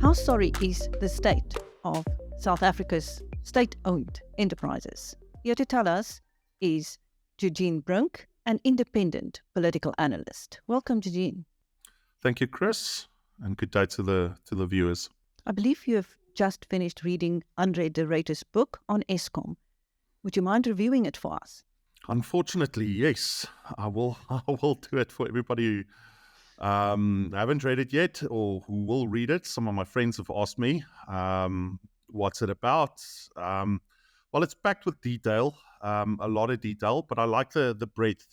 How sorry is the state of South Africa's state-owned enterprises? Here to tell us is Eugene Brink, an independent political analyst. Welcome, Eugene. Thank you, Chris, and good day to the viewers. I believe you have just finished reading André de Ruyter's book on Eskom. Would you mind reviewing it for us? Unfortunately, yes, I will do it for everybody who haven't read it yet or who will read it. Some of my friends have asked me, what's it about? Well, it's packed with detail, a lot of detail, but I like the breadth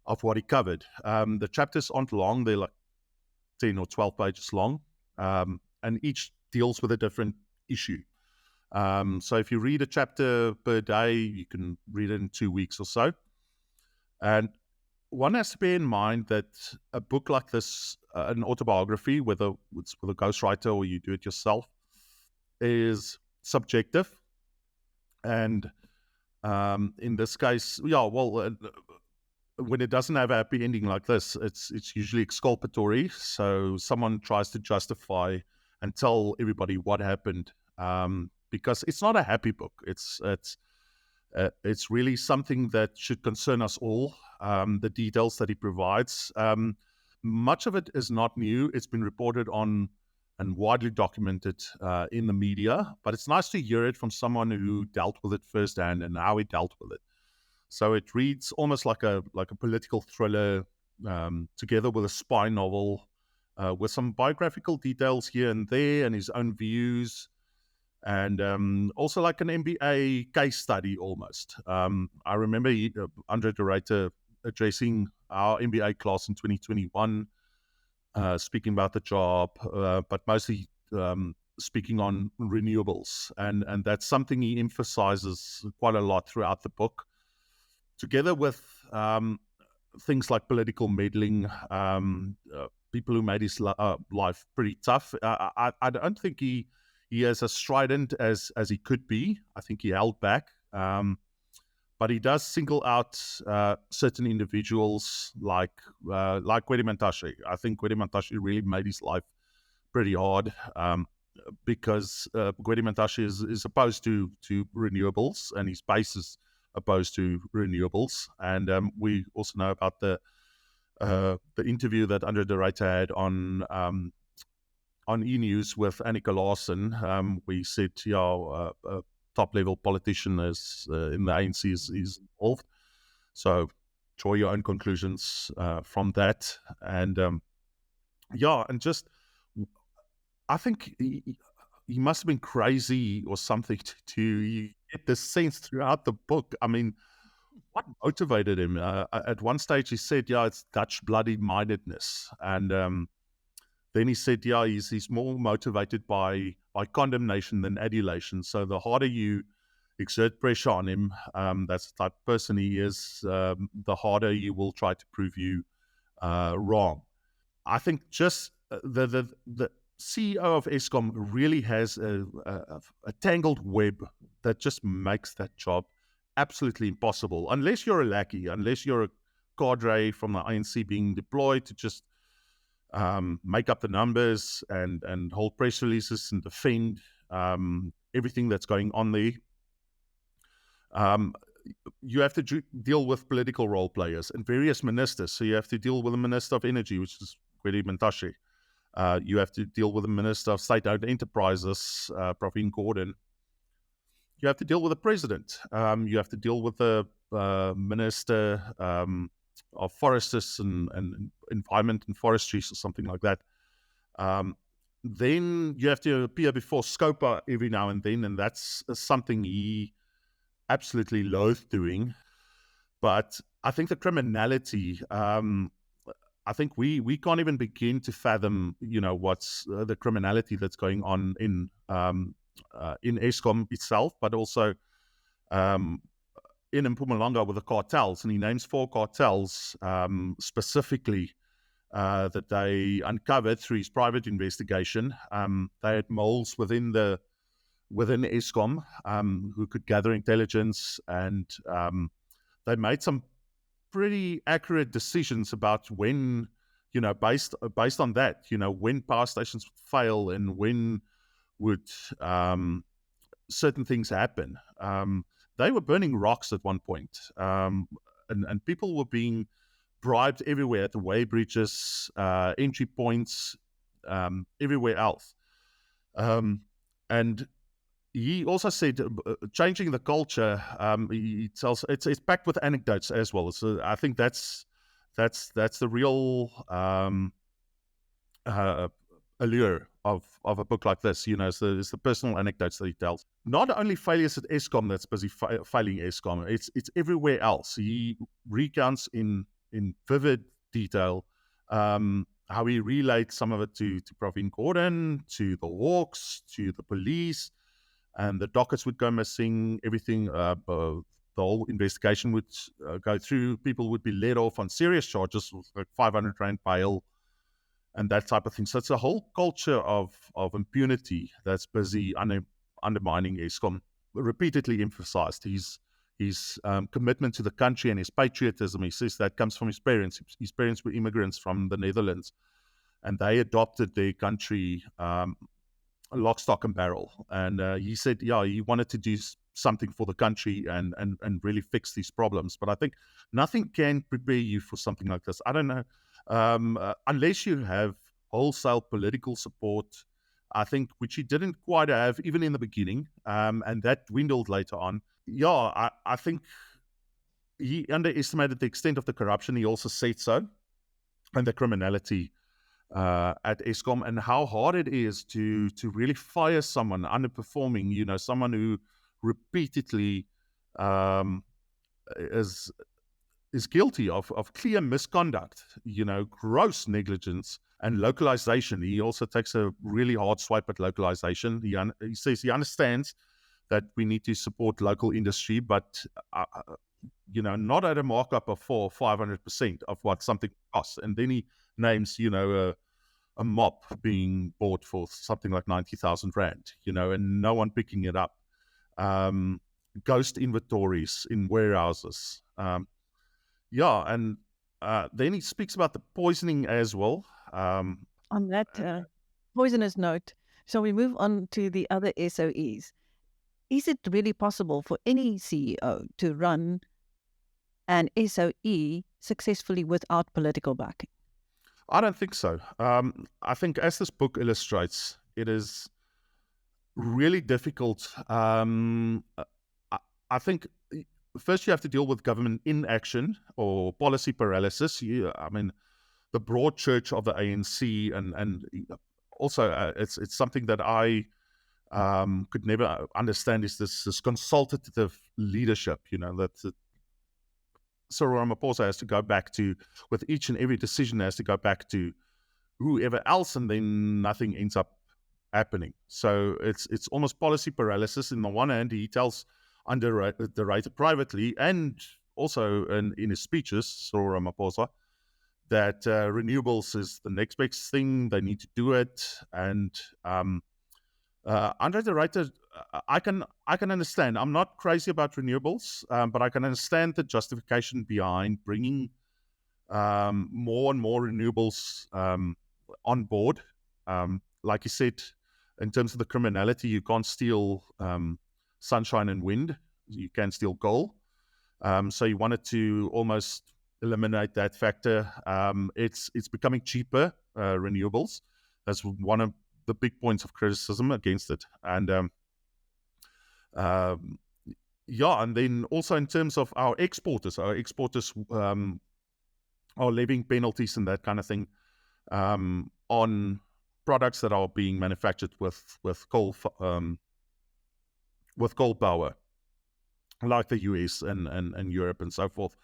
of what he covered. The chapters aren't long. They're like 10 or 12 pages long, and each deals with a different issue. So if you read a chapter per day, you can read it in 2 weeks or so. And one has to bear in mind that a book like this, an autobiography, whether it's with a ghostwriter or you do it yourself, is subjective. And in this case, when it doesn't have a happy ending like this, it's usually exculpatory. So someone tries to justify and tell everybody what happened, because it's not a happy book. It's really something that should concern us all. The details that he provides, much of it is not new. It's been reported on and widely documented in the media, but it's nice to hear it from someone who dealt with it firsthand and how he dealt with it. So it reads almost like a political thriller, together with a spy novel, with some biographical details here and there, and his own views, and also like an MBA case study almost. I remember André de Ruyter addressing our MBA class in 2021, speaking about the job, but mostly speaking on renewables, and that's something he emphasizes quite a lot throughout the book, together with things like political meddling, people who made his life pretty tough. I don't think he is as strident as he could be. I think he held back, but he does single out certain individuals like Gwede Mantashe. I think Gwede Mantashe really made his life pretty hard, because Gwede Mantashe is opposed to renewables, and his base is opposed to renewables. And we also know about the interview that André de Ruyter had on E-News with Annika Larsen. We said, a top-level politician is in the ANC is involved. So draw your own conclusions from that. And and just, I think he must have been crazy or something to get the sense throughout the book. I mean, what motivated him? At one stage he said, it's Dutch bloody mindedness. And then he said, he's more motivated by condemnation than adulation. So the harder you exert pressure on him, that's the type of person he is, the harder you will try to prove you wrong. I think just the CEO of Eskom really has a tangled web that just makes that job absolutely impossible, unless you're a lackey, unless you're a cadre from the ANC being deployed to just make up the numbers and hold press releases and defend everything that's going on there. You have to deal with political role players and various ministers. So you have to deal with the Minister of Energy, which is Gwede Mantashe. You have to deal with the Minister of State-Owned Enterprises, Pravin Gordhan. You have to deal with the President. You have to deal with the Minister of Forests and Environment and Forestries or something like that. Then you have to appear before SCOPA every now and then, and that's something he absolutely loathed doing. But I think the criminality, I think we can't even begin to fathom, what's the criminality that's going on in Eskom itself, but also in Mpumalanga with the cartels. And he names 4 cartels specifically that they uncovered through his private investigation. They had moles within Eskom who could gather intelligence, and they made some pretty accurate decisions about when based on that, when power stations fail and when would certain things happen. They were burning rocks at one point, and people were being bribed everywhere at the weigh bridges, entry points, everywhere else. And he also said, changing the culture. He tells it's packed with anecdotes as well. So I think that's the real allure of a book like this. It's the personal anecdotes that he tells. Not only failures at Eskom that's busy failing Eskom. It's everywhere else. He recounts in vivid detail how he relates some of it to Pravin Gordhan, to the Hawks, to the police, and the dockets would go missing. Everything, the whole investigation would go through. People would be let off on serious charges, like 500 rand bail, and that type of thing. So it's a whole culture of impunity that's busy undermining Eskom. Repeatedly emphasized his commitment to the country and his patriotism. He says that comes from his parents. His parents were immigrants from the Netherlands, and they adopted their country lock, stock, and barrel. And he said, he wanted to do something for the country and really fix these problems. But I think nothing can prepare you for something like this. I don't know. Unless you have wholesale political support, I think, which he didn't quite have even in the beginning, and that dwindled later on. I think he underestimated the extent of the corruption. He also said so, and the criminality at Eskom, and how hard it is to really fire someone underperforming, someone who repeatedly is guilty of clear misconduct, gross negligence and localization. He also takes a really hard swipe at localization. He says he understands that we need to support local industry, but not at a markup of 400 or 500% of what something costs. And then he names, a mop being bought for something like 90,000 rand, and no one picking it up. Ghost inventories in warehouses. And then he speaks about the poisoning as well. On that poisonous note, shall we move on to the other SOEs? Is it really possible for any CEO to run an SOE successfully without political backing? I don't think so. I think, as this book illustrates, it is really difficult. I think first you have to deal with government inaction or policy paralysis. The broad church of the ANC, and also it's something that I could never understand, is this consultative leadership, that Cyril Ramaphosa has to go back to, with each and every decision has to go back to whoever else, and then nothing ends up happening. So it's almost policy paralysis. In the one hand, he tells André the Ruyter privately, and also in his speeches, Cyril Ramaphosa, that renewables is the next big thing. They need to do it. And André de Ruyter, I can understand. I'm not crazy about renewables, but I can understand the justification behind bringing more and more renewables on board. Like you said, in terms of the criminality, you can't steal sunshine and wind. You can steal coal. So you wanted to almost eliminate that factor. It's becoming cheaper, renewables. That's one of the big points of criticism against it. And and then also in terms of our exporters are levying penalties and that kind of thing on products that are being manufactured with coal power, like the US and Europe and so forth.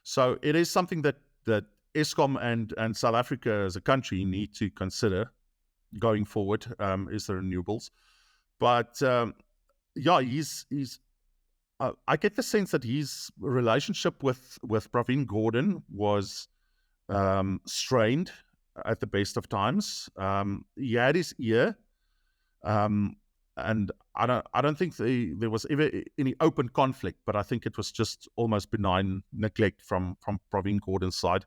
So it is something that Eskom and South Africa as a country need to consider going forward, is the renewables. But he's I get the sense that his relationship with Pravin Gordhan was strained at the best of times. He had his ear, and I don't think there was ever any open conflict, but I think it was just almost benign neglect from Pravin Gordhan's side.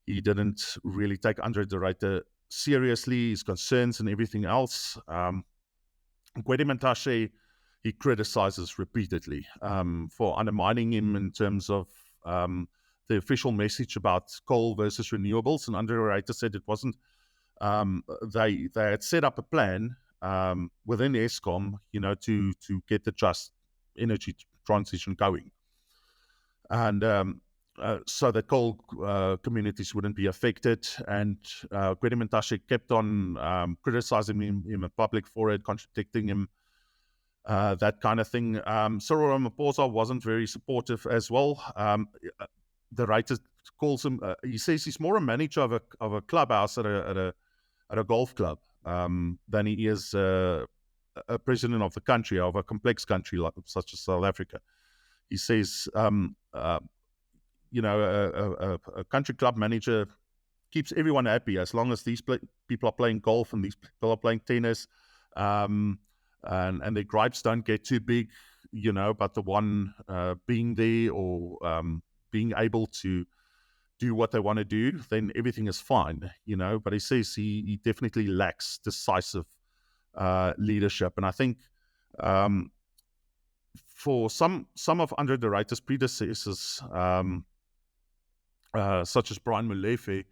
he didn't really take André de Ruyter seriously, his concerns and everything else. Gwede he criticizes repeatedly for undermining him in terms of the official message about coal versus renewables. And André de Ruyter said it wasn't. They had set up a plan within Eskom, to get the just energy transition going, and so that coal communities wouldn't be affected. And Gwede kept on criticizing him in public for it, contradicting him, that kind of thing. Cyril Ramaphosa wasn't very supportive as well. The writer calls him. He says he's more a manager of a clubhouse at a golf club than he is a president of the country, of a complex country such as South Africa. He says, a country club manager keeps everyone happy as long as these people are playing golf and these people are playing tennis, and their gripes don't get too big, but the one being there or being able to do what they want to do, then everything is fine, But he says he definitely lacks decisive leadership. And I think for some of André de Ruyter's predecessors, such as Brian Molefe,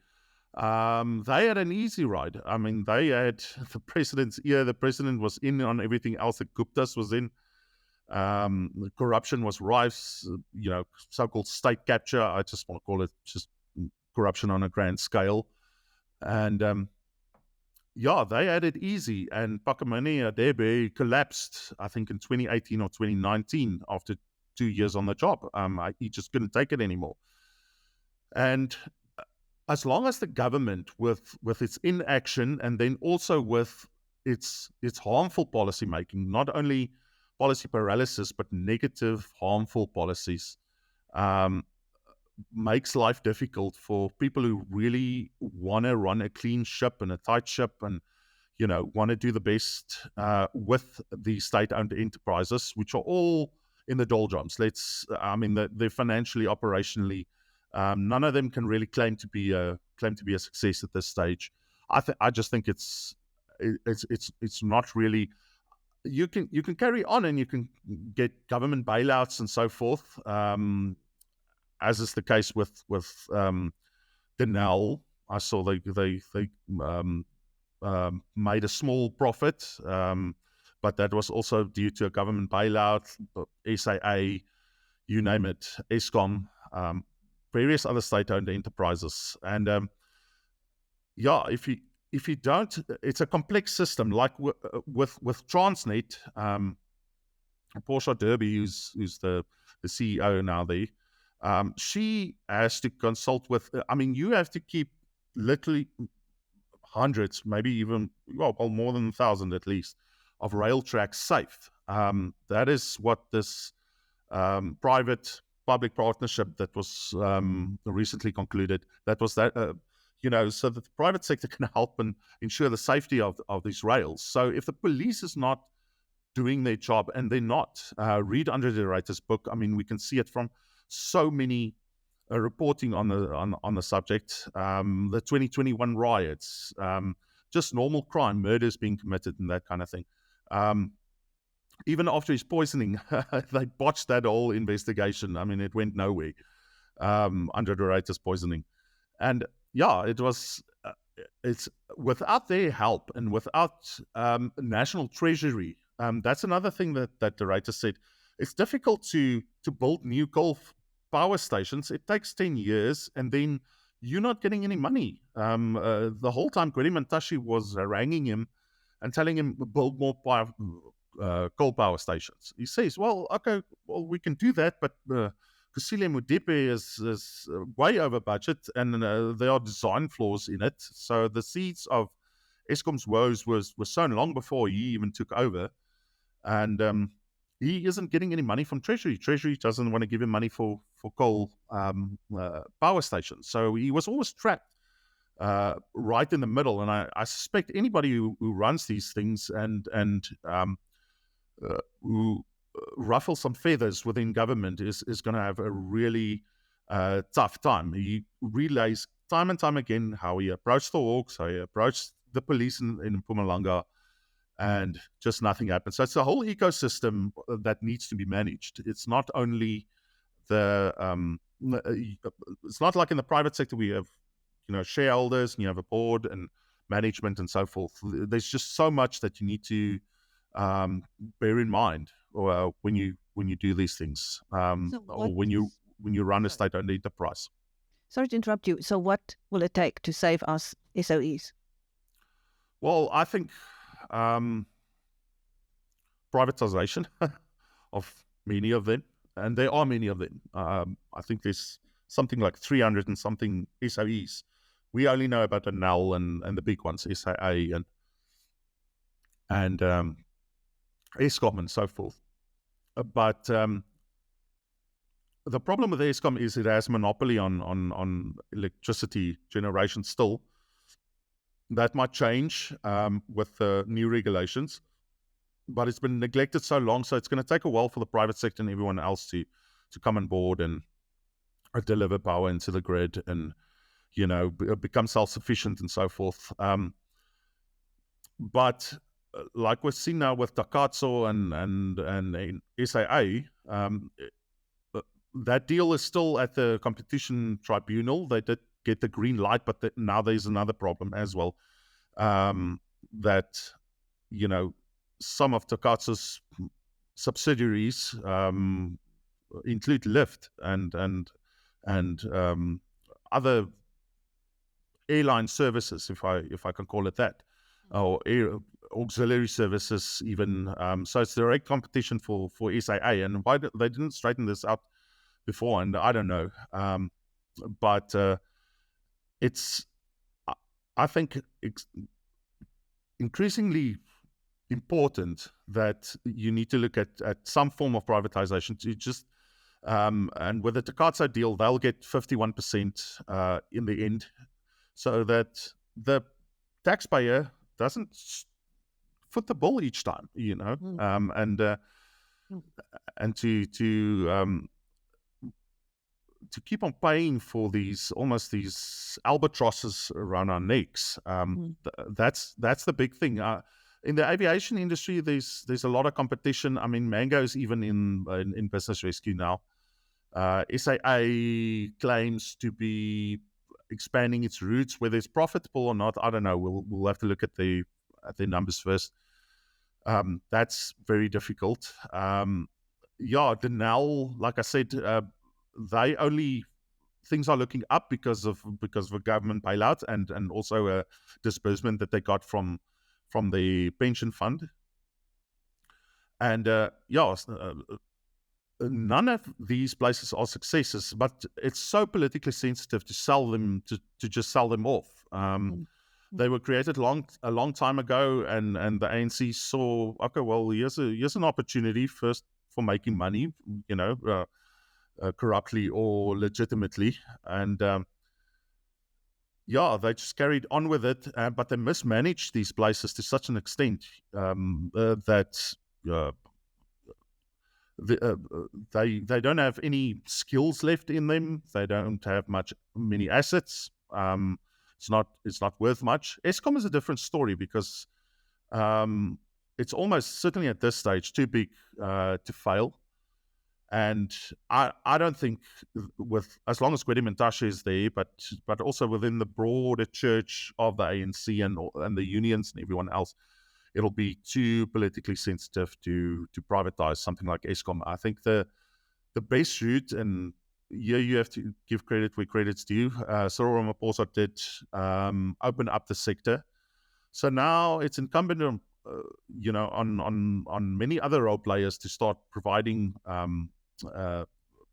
they had an easy ride. I mean, they had the president's ear. The president was in on everything else. The Guptas was in. Corruption was rife, so-called state capture. I just want to call it just corruption on a grand scale. And they had it easy. And Phakamani Adebe collapsed, I think, in 2018 or 2019 after 2 years on the job. He just couldn't take it anymore. And as long as the government, with its inaction and then also with its harmful policy making, not only policy paralysis, but negative, harmful policies, makes life difficult for people who really want to run a clean ship and a tight ship and, want to do the best with the state-owned enterprises, which are all in the doldrums. They're financially, operationally, none of them can really claim to be a success at this stage. I just think it's not really. You can carry on and you can get government bailouts and so forth, as is the case with Denel. I saw they made a small profit, but that was also due to a government bailout, SAA, you name it, Eskom, various other state-owned enterprises. And if you don't, it's a complex system. Like with Transnet, Portia Derby, who's the CEO now there, she has to consult with. You have to keep literally hundreds, maybe even more than 1,000 at least, of rail tracks safe. That is what this private-public partnership that was recently concluded. That was that. So that the private sector can help and ensure the safety of these rails. So if the police is not doing their job, and they're not, read André de Ruyter's book. We can see it from so many reporting on the subject. The 2021 riots, just normal crime, murders being committed and that kind of thing. Even after his poisoning, they botched that whole investigation. It went nowhere. André de Ruyter's poisoning. And it was. It's without their help and without national treasury. That's another thing that de Ruyter said. It's difficult to build new coal power stations. It takes 10 years, and then you're not getting any money. The whole time, Gwede was haranguing him and telling him build more coal power stations. He says, we can do that, but Kusile Mudepe is way over budget, and there are design flaws in it. So the seeds of Eskom's woes were sown long before he even took over. And he isn't getting any money from Treasury. Treasury doesn't want to give him money for coal power stations. So he was always trapped right in the middle. And I suspect anybody who runs these things and who ruffle some feathers within government is going to have a really tough time. He relays time and time again how he approached the Hawks, how he approached the police in Mpumalanga, and just nothing happens. So it's a whole ecosystem that needs to be managed. It's not only it's not like in the private sector we have, shareholders and you have a board and management and so forth. There's just so much that you need to bear in mind when you do these things, or when you run a state-owned enterprise. Sorry to interrupt you. So what will it take to save us SOEs? Well, I think privatization of many of them, and there are many of them. I think there's something like 300 and something SOEs. We only know about the NEL and the big ones, SAA and Eskom and so forth. But the problem with Eskom is it has monopoly on electricity generation still. That might change with the new regulations, but it's been neglected so long, so it's going to take a while for the private sector and everyone else to come on board and deliver power into the grid and, become self-sufficient and so forth. But like we've seen now with Takatso and SAA, that deal is still at the competition tribunal. They did get the green light, but now there's another problem as well, that, some of Takatso's subsidiaries include Lyft and other airline services, if I can call it that, or auxiliary services even. So it's direct competition for SAA, and why they didn't straighten this out before, and I don't know. But it's, I think, increasingly important that you need to look at some form of privatization to just, and with the Takatso deal, they'll get 51% in the end, so that the taxpayer doesn't foot the bill each time, and to keep on paying for these albatrosses around our necks. That's the big thing. In the aviation industry, there's a lot of competition. I mean, Mango is even in business rescue now. SAA claims to be expanding its routes. Whether it's profitable or not, I don't know. We'll have to look at the numbers first. That's very difficult. The NEL, like I said, things are looking up because of a government bailout and also a disbursement that they got from the pension fund. And none of these places are successes, but it's so politically sensitive to sell them, to just sell them off. They were created a long time ago, and the ANC saw, okay, well, here's an opportunity first for making money, corruptly or legitimately, and they just carried on with it, but they mismanaged these places to such an extent that they don't have any skills left in them. They don't have many assets. It's not worth much. Eskom is a different story because it's almost certainly at this stage too big to fail. And I don't think, with as long as Gwede Mantashe is there, but also within the broader church of the ANC and the unions and everyone else, it'll be too politically sensitive to privatize something like Eskom. I think the base route, and you have to give credit where credit's due. Cyril Ramaphosa did open up the sector, so now it's incumbent on on many other role players to start providing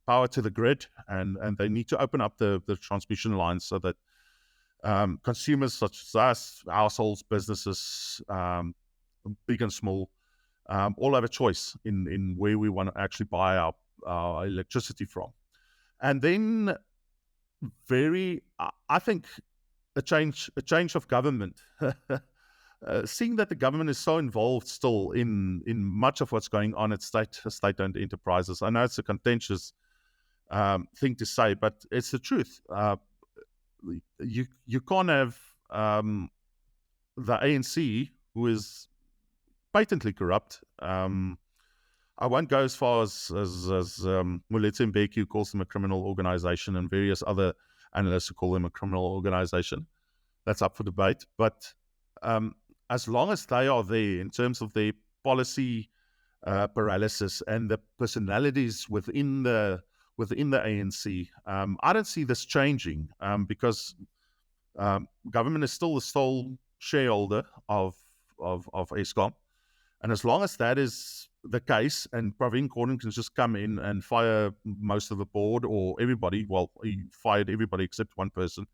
power to the grid, and they need to open up the transmission lines so that consumers such as us, households, businesses, big and small, all have a choice in where we want to actually buy our electricity from. And then I think a change of government. Seeing that the government is so involved still in much of what's going on at state-owned enterprises. I know it's a contentious thing to say, but it's the truth. you can't have the ANC, who is patently corrupt. I won't go as far as Moletsi Mbeki, who calls them a criminal organization, and various other analysts who call them a criminal organization. That's up for debate. But as long as they are there in terms of their policy paralysis and the personalities within the ANC, I don't see this changing, because government is still the sole shareholder of Eskom. And as long as that is the case, and Pravin Gordhan can just come in and fire most of the board or everybody, well, he fired everybody except one person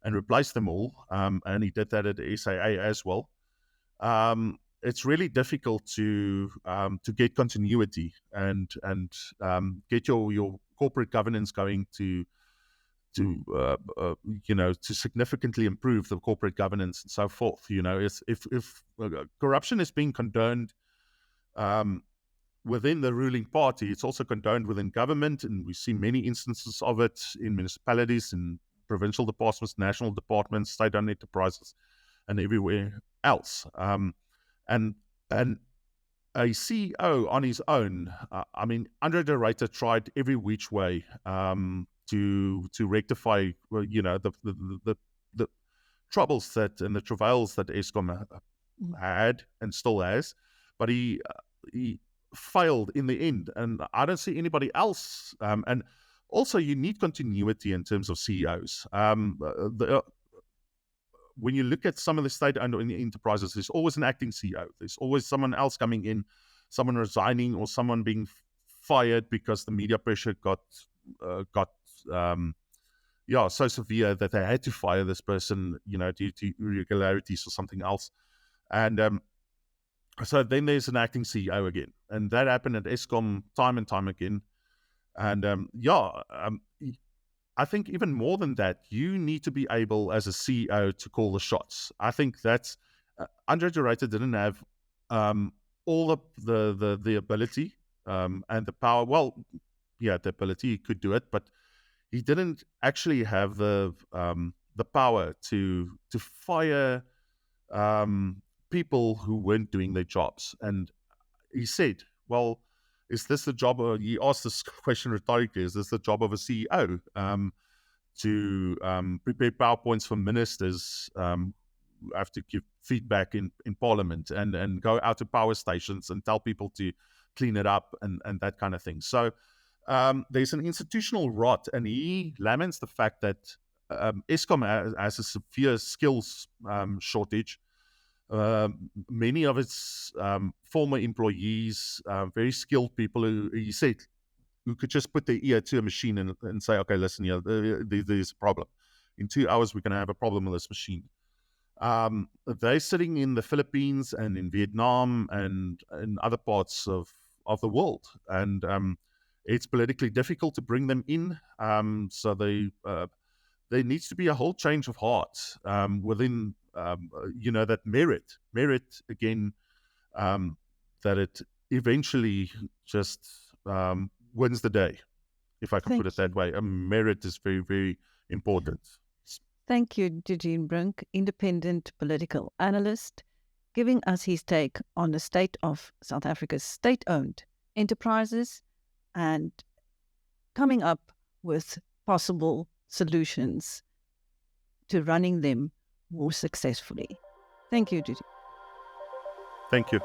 and replaced them all, and he did that at the SAA as well. It's really difficult to get continuity and get your corporate governance going to significantly improve the corporate governance and so forth. If corruption is being condoned within the ruling party, it's also condoned within government, and we see many instances of it in municipalities, in provincial departments, national departments, state-owned enterprises, and everywhere else. And a CEO on his own, André de Ruyter tried every which way to rectify, the troubles that and the travails that Eskom had and still has, but he failed in the end, and I don't see anybody else. And also, you need continuity in terms of CEOs. When you look at some of the state-owned enterprises, there's always an acting CEO. There's always someone else coming in, someone resigning, or someone being fired because the media pressure got so severe that they had to fire this person, due to irregularities or something else. And so then there's an acting CEO again, and that happened at Eskom time and time again. And I think even more than that, you need to be able as a CEO to call the shots. I think that's André de Ruyter didn't have all the ability and the power. Well, yeah, the ability, he could do it, but he didn't actually have the power to fire people who weren't doing their jobs. And he said, well, is this the job? He asked this question rhetorically: is this the job of a CEO to prepare PowerPoints for ministers who have to give feedback in Parliament and go out to power stations and tell people to clean it up and that kind of thing? So there's an institutional rot, and he laments the fact that Eskom has a severe skills shortage. Many of its former employees, very skilled people who he said who could just put their ear to a machine and say, okay, listen, there's a problem. In 2 hours, we're going to have a problem with this machine. They're sitting in the Philippines and in Vietnam and in other parts of the world. And it's politically difficult to bring them in. So there needs to be a whole change of heart within that merit again, that it eventually just wins the day, if I can put it that way. Merit is very, very important. Thank you, Eugene Brink, independent political analyst, giving us his take on the state of South Africa's state-owned enterprises and coming up with possible solutions to running them more successfully. Thank you, Eugene. Thank you.